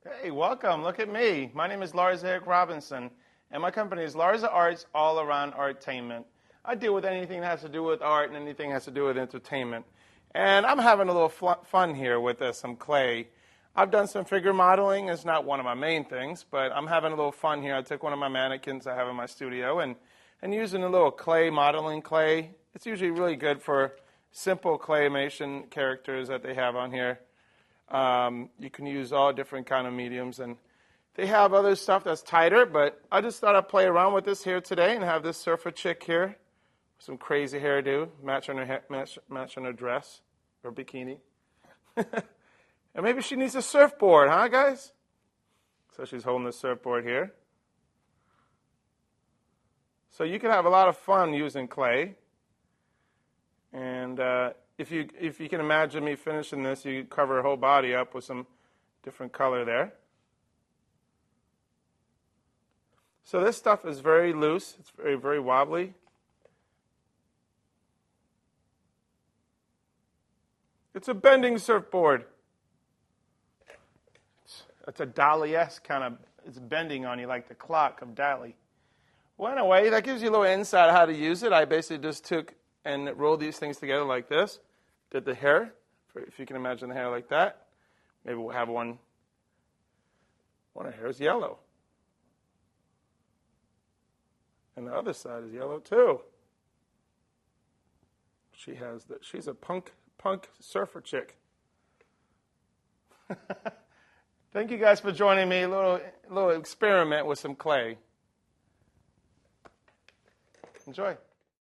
Hey, welcome. Look at me. My name is Lars Eric Robinson, and my company is Larza Arts, all around artainment. I deal with anything that has to do with art and anything that has to do with entertainment. And I'm having a little fun here with some clay. I've done some figure modeling. It's not one of my main things, but I'm having a little fun here. I took one of my mannequins I have in my studio and using a little clay, modeling clay. It's usually really good for simple claymation characters that they have on here. You can use all different kind of mediums, and they have other stuff that's tighter, but I just thought I'd play around with this here today and have this surfer chick here, some crazy hairdo, matching her dress or bikini. And maybe she needs a surfboard, huh, guys? So she's holding the surfboard here. So you can have a lot of fun using clay. And if you can imagine me finishing this, you cover her whole body up with some different color there. So this stuff is very loose. It's very, very wobbly. It's a bending surfboard. It's a Dali-esque kind of, it's bending on you like the clock of Dali. Well, anyway, that gives you a little insight on how to use it. I basically just took and rolled these things together like this. Did the hair, if you can imagine the hair like that. Maybe we'll have one of her hair is yellow. And the other side is yellow too. She's a punk surfer chick. Thank you guys for joining me. A little experiment with some clay. Enjoy.